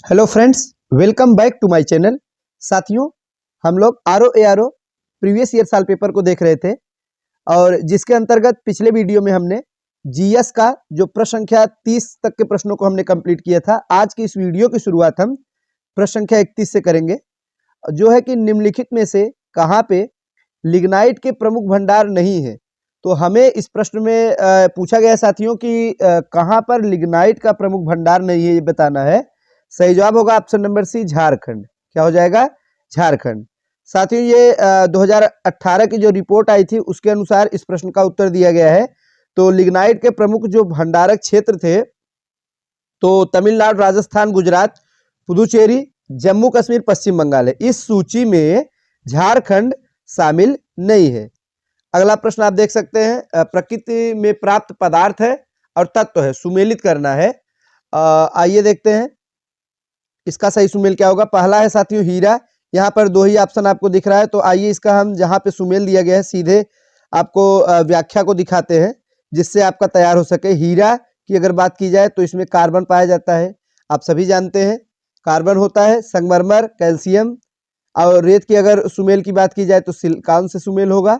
Hello friends, welcome back to my channel. साथियों, हम लोग आर ओ प्रीवियस ईयर साल पेपर को देख रहे थे और जिसके अंतर्गत पिछले वीडियो में हमने जीएस का जो प्रश्न संख्या 30 तक के प्रश्नों को हमने कंप्लीट किया था। आज की इस वीडियो की शुरुआत हम प्रश्न संख्या 31 से करेंगे, जो है कि निम्नलिखित में से कहाँ पे लिग्नाइट के प्रमुख भंडार नहीं है। तो हमें इस प्रश्न में पूछा गया साथियों कि कहाँ पर लिग्नाइट का प्रमुख भंडार नहीं है, ये बताना है। सही जवाब होगा ऑप्शन नंबर सी, झारखंड। क्या हो जाएगा? झारखंड। साथियों, ये 2018 की जो रिपोर्ट आई थी उसके अनुसार इस प्रश्न का उत्तर दिया गया है। तो लिग्नाइट के प्रमुख जो भंडारक क्षेत्र थे तो तमिलनाडु, राजस्थान, गुजरात, पुदुचेरी, जम्मू कश्मीर, पश्चिम बंगाल है। इस सूची में झारखंड शामिल नहीं है। अगला प्रश्न आप देख सकते हैं, प्रकृति में प्राप्त पदार्थ है और तत्व है, सुमेलित करना है। आइए देखते हैं इसका सही सुमेल क्या होगा। पहला है साथियों हीरा। यहाँ पर दो ही ऑप्शन आपको दिख रहा है, तो आइए इसका हम जहाँ पे सुमेल दिया गया है सीधे आपको व्याख्या को दिखाते हैं जिससे आपका तैयार हो सके। हीरा की अगर बात की जाए तो इसमें कार्बन पाया जाता है, आप सभी जानते हैं कार्बन होता है। संगमरमर, कैल्शियम और रेत की अगर सुमेल की बात की जाए तो सिलिकॉन से सुमेल होगा।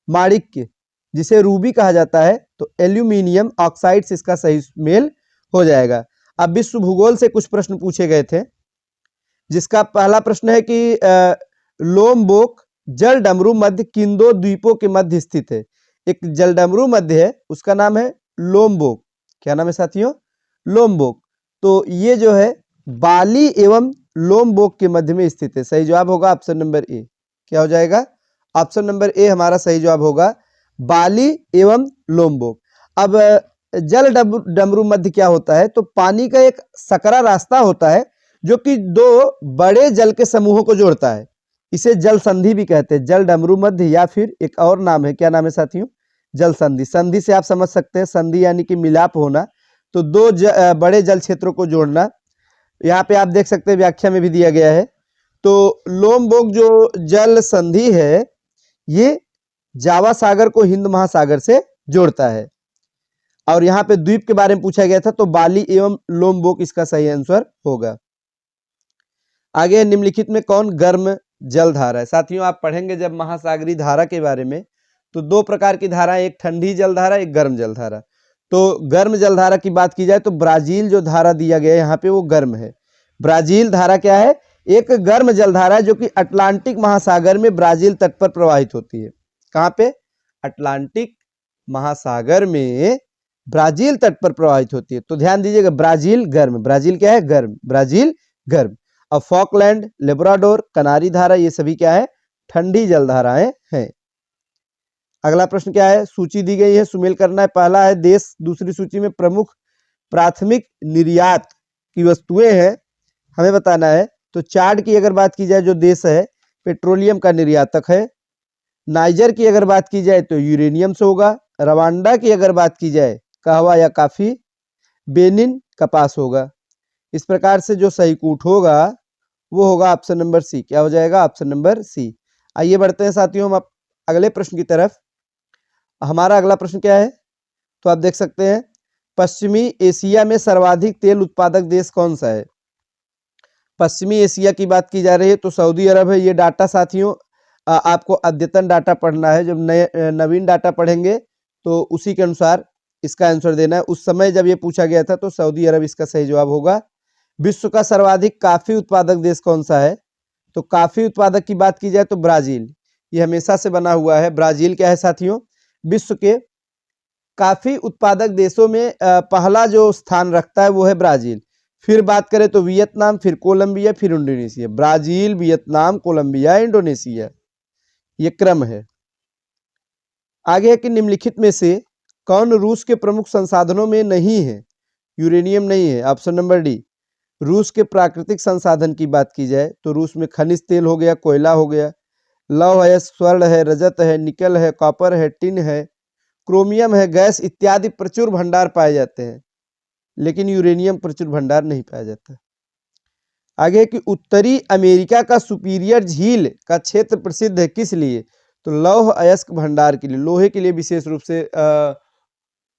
माणिक्य जिसे रूबी कहा जाता है तो एल्यूमिनियम ऑक्साइड से इसका सही सुमेल हो जाएगा। अब विश्व भूगोल से कुछ प्रश्न पूछे गए थे, जिसका पहला प्रश्न है कि लोमबोक जल डमरू मध्य किन दो द्वीपों के मध्य स्थित है। एक जल डमरू मध्य है, उसका नाम है लोमबोक। क्या नाम है साथियों? लोमबोक। तो ये जो है बाली एवं लोमबोक के मध्य में स्थित है। सही जवाब होगा ऑप्शन नंबर ए। क्या हो जाएगा? ऑप्शन नंबर ए हमारा सही जवाब होगा, बाली एवं लोमबोक। अब जल डमरू मध्य क्या होता है? तो पानी का एक सकरा रास्ता होता है जो कि दो बड़े जल के समूहों को जोड़ता है। इसे जल संधि भी कहते हैं, जल डमरू मध्य, या फिर एक और नाम है। क्या नाम है साथियों? जल संधि। संधि से आप समझ सकते हैं, संधि यानी कि मिलाप होना, तो दो बड़े जल क्षेत्रों को जोड़ना। यहाँ पे आप देख सकते हैं व्याख्या में भी दिया गया है। तो लोमबोक जो जल संधि है ये जावा सागर को हिंद महासागर से जोड़ता है। और यहाँ पे द्वीप के बारे में पूछा गया था, तो बाली एवं लोमबोक इसका सही आंसर होगा। आगे निम्नलिखित में कौन गर्म जल धारा है? साथियों, आप पढ़ेंगे जब महासागरीय धारा के बारे में तो दो प्रकार की धारा, एक ठंडी जल धारा, एक गर्म जल धारा। तो गर्म जल धारा की बात की जाए तो ब्राजील जो धारा दिया गया है यहाँ पे वो गर्म है। ब्राजील धारा क्या है? एक गर्म जल धारा है जो कि अटलांटिक महासागर में ब्राजील तट पर प्रवाहित होती है। कहाँ पे? अटलांटिक महासागर में ब्राजील तट पर प्रवाहित होती है। तो ध्यान दीजिएगा, ब्राजील गर्म। ब्राजील क्या है? गर्म। ब्राजील गर्म। अब फॉकलैंड, लेब्राडोर, कनारी धारा, ये सभी क्या है? ठंडी जल धाराएं हैं। अगला प्रश्न क्या है? सूची दी गई है, सुमेल करना है। पहला है देश, दूसरी सूची में प्रमुख प्राथमिक निर्यात की वस्तुएं हैं, हमें बताना है। तो चाड की अगर बात की जाए जो देश है, पेट्रोलियम का निर्यातक है। नाइजर की अगर बात की जाए तो यूरेनियम से होगा। रवांडा की अगर बात की जाए कहवा या काफी। बेनिन कपास होगा। इस प्रकार से जो सही कूट होगा वो होगा ऑप्शन नंबर सी। क्या हो जाएगा? Option number C. आइए बढ़ते हैं साथियों हम अगले प्रश्न की तरफ। हमारा अगला प्रश्न क्या है? तो आप देख सकते हैं, पश्चिमी एशिया में सर्वाधिक तेल उत्पादक देश कौन सा है? पश्चिमी एशिया की बात की जा रही है तो सऊदी अरब है। ये डाटा साथियों आपको अद्यतन डाटा पढ़ना है। जब नवीन डाटा पढ़ेंगे तो उसी के अनुसार इसका आंसर देना है। उस समय जब ये पूछा गया था तो सऊदी अरब इसका सही जवाब होगा। विश्व का सर्वाधिक काफी उत्पादक देश कौन सा है? तो काफी उत्पादक की बात की जाए तो ब्राजील, ये हमेशा से बना हुआ है। ब्राजील क्या है साथियों? विश्व के काफी उत्पादक देशों में पहला जो स्थान रखता है वो है ब्राजील। फिर बात करें तो वियतनाम, फिर कोलंबिया, फिर Indonesia. Brazil, Vietnam, Colombia, Indonesia, ये क्रम है। आगे है कि निम्नलिखित में से कौन रूस के प्रमुख संसाधनों में नहीं है? यूरेनियम नहीं है, ऑप्शन नंबर डी। रूस के प्राकृतिक संसाधन की बात की जाए तो रूस में खनिज तेल हो गया, कोयला हो गया, लौह है, स्वर्ण है, रजत है, निकल है, कॉपर है, टिन है, क्रोमियम है, गैस इत्यादि प्रचुर भंडार पाए जाते हैं, लेकिन यूरेनियम प्रचुर भंडार नहीं पाया जाता। आगे कि उत्तरी अमेरिका का सुपीरियर झील का क्षेत्र प्रसिद्ध है किस लिए? तो लौह अयस्क भंडार के लिए, लोहे के लिए विशेष रूप से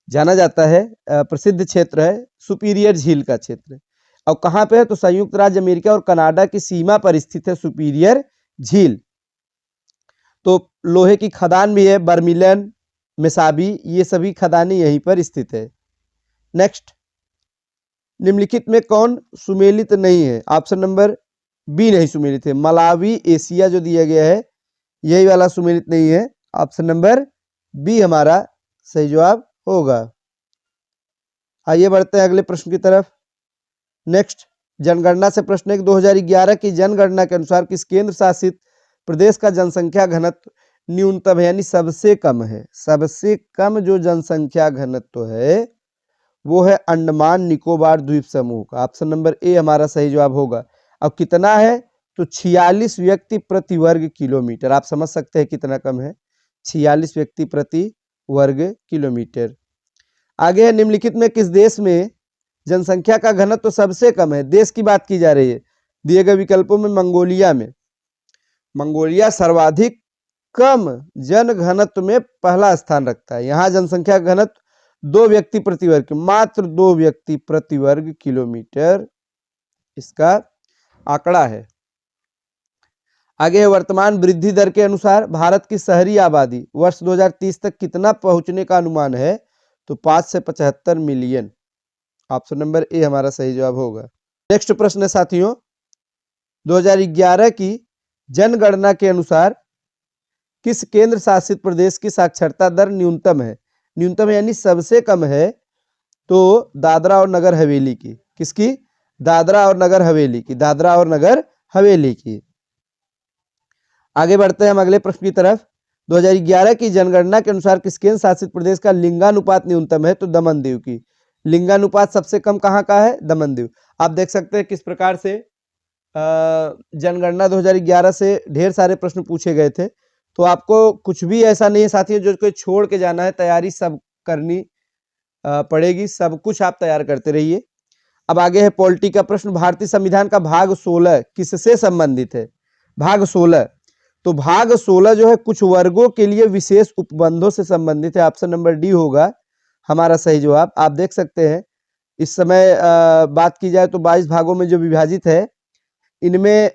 जाना जाता है। प्रसिद्ध क्षेत्र है सुपीरियर झील का क्षेत्र। और कहाँ पे है तो संयुक्त राज्य अमेरिका और कनाडा की सीमा पर स्थित है सुपीरियर झील। तो लोहे की खदान भी है, बर्मिलन, मेसाबी, ये सभी खदानें यहीं पर स्थित है। नेक्स्ट, निम्नलिखित में कौन सुमेलित नहीं है? ऑप्शन नंबर बी नहीं सुमेलित है। मलावी एशिया जो दिया गया है यही वाला सुमेलित नहीं है। ऑप्शन नंबर बी हमारा सही जवाब होगा। आइए बढ़ते हैं अगले प्रश्न की तरफ। नेक्स्ट, जनगणना से प्रश्न है 2011 की जनगणना के अनुसार किस केंद्र शासित प्रदेश का जनसंख्या घनत्व न्यूनतम है, यानी सबसे कम है? सबसे कम जो जनसंख्या घनत्व है वो है अंडमान निकोबार द्वीप समूह का। ऑप्शन नंबर ए हमारा सही जवाब होगा। अब कितना है तो 46 व्यक्ति प्रति वर्ग किलोमीटर। आप समझ सकते हैं कितना कम है, 46 व्यक्ति प्रति वर्ग किलोमीटर। आगे है, निम्नलिखित में किस देश में जनसंख्या का घनत्व तो सबसे कम है? देश की बात की जा रही है। दिए गए विकल्पों में मंगोलिया में, मंगोलिया सर्वाधिक कम जन घनत्व में पहला स्थान रखता है। यहाँ जनसंख्या घनत्व 2 व्यक्ति प्रति वर्ग, मात्र 2 व्यक्ति प्रति वर्ग किलोमीटर इसका आंकड़ा है। आगे वर्तमान वृद्धि दर के अनुसार भारत की शहरी आबादी वर्ष 2030 तक कितना पहुंचने का अनुमान है? तो 5 से 75 मिलियन। ऑप्शन नंबर ए हमारा सही जवाब होगा। नेक्स्ट प्रश्न है साथियों, 2011 की जनगणना के अनुसार किस केंद्र शासित प्रदेश की साक्षरता दर न्यूनतम है? न्यूनतम यानी सबसे कम है तो दादरा और नगर हवेली की। किसकी? दादरा और नगर हवेली की। दादरा और नगर हवेली की। आगे बढ़ते हैं हम अगले प्रश्न की तरफ। 2011 की जनगणना के अनुसार किस केंद्र शासित प्रदेश का लिंगानुपात न्यूनतम है? तो दमन दीव की। लिंगानुपात सबसे कम कहाँ का है? दमन दीव। आप देख सकते हैं किस प्रकार से जनगणना 2011 से ढेर सारे प्रश्न पूछे गए थे। तो आपको कुछ भी ऐसा नहीं है साथियों जो कोई छोड़ के जाना है, तैयारी सब करनी पड़ेगी, सब कुछ आप तैयार करते रहिए। अब आगे है पॉलिटी का प्रश्न। भारतीय संविधान का भाग 16 किससे संबंधित है? भाग 16, तो भाग 16 जो है कुछ वर्गों के लिए विशेष उपबंधों से संबंधित है। ऑप्शन नंबर डी होगा हमारा सही जवाब। आप देख सकते हैं इस समय बात की जाए तो 22 भागों में जो विभाजित है, इनमें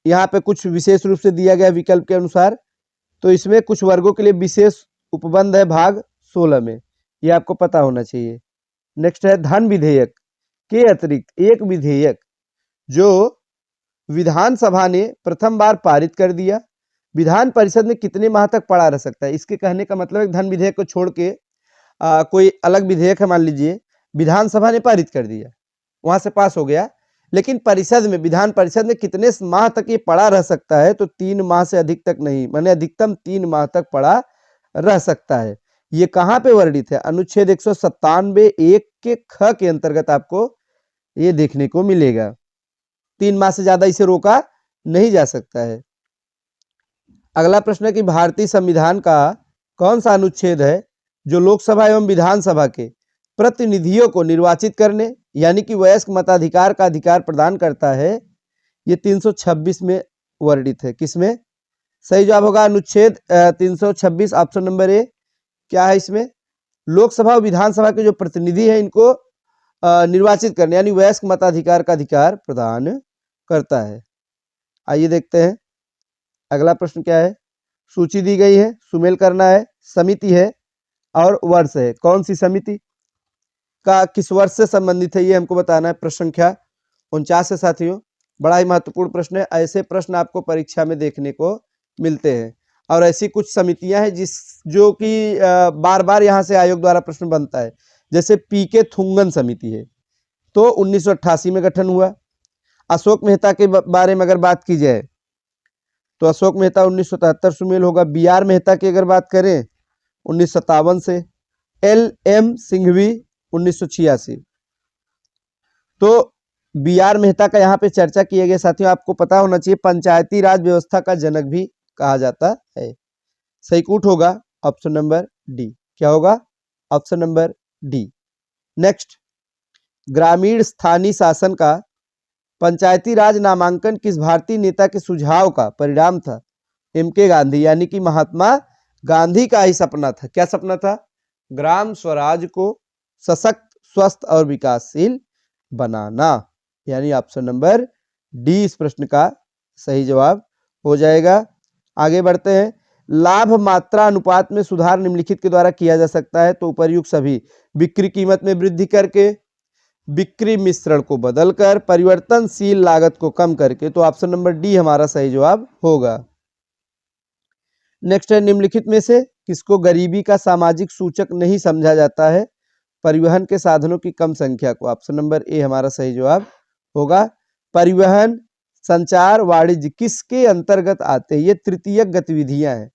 यहाँ पे कुछ विशेष रूप से दिया गया विकल्प के अनुसार, तो इसमें कुछ वर्गों के लिए विशेष उपबंध है भाग 16 में, ये आपको पता होना चाहिए। नेक्स्ट है धन विधेयक के अतिरिक्त एक विधेयक जो विधानसभा ने प्रथम बार पारित कर दिया, विधान परिषद में कितने माह तक पड़ा रह सकता है? इसके कहने का मतलब है धन विधेयक को छोड़ के कोई अलग विधेयक है, मान लीजिए विधानसभा ने पारित कर दिया, वहां से पास हो गया, लेकिन परिषद में, विधान परिषद में कितने माह तक ये पड़ा रह सकता है? तो 3 माह से अधिक तक नहीं, माने अधिकतम 3 माह तक पड़ा रह सकता है। ये कहाँ पे वर्णित है? अनुच्छेद 197(1) के ख के अंतर्गत आपको ये देखने को मिलेगा। 3 माह से ज्यादा इसे रोका नहीं जा सकता है। अगला प्रश्न है कि भारतीय संविधान का कौन सा अनुच्छेद है जो लोकसभा एवं विधानसभा के प्रतिनिधियों को निर्वाचित करने यानी कि वयस्क मताधिकार का अधिकार प्रदान करता है? ये 326 में वर्णित है। किसमें? सही जवाब होगा अनुच्छेद 326, ऑप्शन नंबर ए। क्या है इसमें? लोकसभा और विधानसभा के जो प्रतिनिधि हैं इनको निर्वाचित करने यानी वयस्क मताधिकार का अधिकार प्रदान करता है। आइए देखते हैं अगला प्रश्न क्या है। सूची दी गई है, सुमेल करना है, समिति है और वर्ष है। कौन सी समिति का किस वर्ष से संबंधित है ये हमको बताना है। प्रश्न संख्या 49 है साथियों, बड़ा ही महत्वपूर्ण प्रश्न है। ऐसे प्रश्न आपको परीक्षा में देखने को मिलते हैं और ऐसी कुछ समितियां हैं जो कि बार बार यहाँ से आयोग द्वारा प्रश्न बनता है। जैसे पीके थुंगन समिति है, तो 1988 में गठन हुआ। अशोक मेहता के बारे में अगर बात की जाए तो अशोक मेहता 1973 सुमेल होगा। बी आर मेहता की अगर बात करें 1957 से। L M Singhvi 1986। तो बी आर मेहता का यहाँ पे चर्चा किया गया। साथियों आपको पता होना चाहिए पंचायती राज व्यवस्था का जनक भी कहा जाता है। सही कूट होगा ऑप्शन नंबर डी। क्या होगा? Option number D. नेक्स्ट, ग्रामीण स्थानीय शासन का पंचायती राज नामांकन किस भारतीय नेता के सुझाव का परिणाम था? एम के गांधी यानी कि महात्मा गांधी का ही सपना था। क्या सपना था? ग्राम स्वराज को सशक्त, स्वस्थ और विकासशील बनाना, यानी ऑप्शन नंबर डी इस प्रश्न का सही जवाब हो जाएगा। आगे बढ़ते हैं। लाभ मात्रा अनुपात में सुधार निम्नलिखित के द्वारा किया जा सकता है, तो उपर्युक्त सभी: बिक्री कीमत में वृद्धि करके, बिक्री मिश्रण को बदलकर, परिवर्तनशील लागत को कम करके। तो ऑप्शन नंबर डी हमारा सही जवाब होगा। नेक्स्ट है, निम्नलिखित में से किसको गरीबी का सामाजिक सूचक नहीं समझा जाता है? परिवहन के साधनों की कम संख्या को। ऑप्शन नंबर ए हमारा सही जवाब होगा। परिवहन, संचार, वाणिज्य किसके अंतर्गत आते हैं? ये तृतीयक गतिविधियां हैं।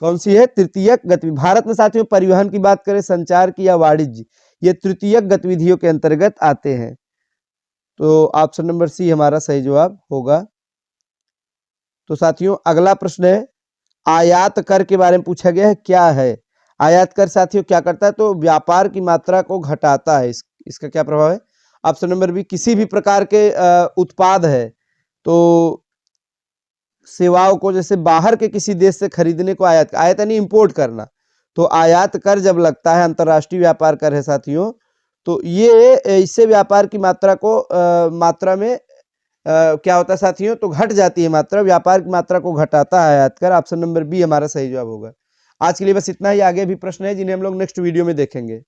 कौन सी है? तृतीयक गतिविधि। भारत में साथियों परिवहन की बात करें, संचार की या वाणिज्य, ये तृतीयक गतिविधियों के अंतर्गत आते हैं। तो ऑप्शन नंबर सी हमारा सही जवाब होगा। तो साथियों अगला प्रश्न है, आयात कर के बारे में पूछा गया है, क्या है आयात कर? साथियों क्या करता है? तो व्यापार की मात्रा को घटाता है। इसका क्या प्रभाव है? ऑप्शन नंबर बी, किसी भी प्रकार के उत्पाद है तो सेवाओं को जैसे बाहर के किसी देश से खरीदने को आयात यानी इंपोर्ट करना, तो आयात कर जब लगता है, अंतर्राष्ट्रीय व्यापार कर है साथियों, तो ये इससे व्यापार की मात्रा को मात्रा में क्या होता है साथियों? तो घट जाती है मात्रा, व्यापार की मात्रा को घटाता है आयात कर। ऑप्शन नंबर बी हमारा सही जवाब होगा। आज के लिए बस इतना ही। आगे भी प्रश्न है जिन्हें हम लोग नेक्स्ट वीडियो में देखेंगे।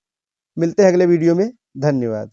मिलते हैं अगले वीडियो में। धन्यवाद।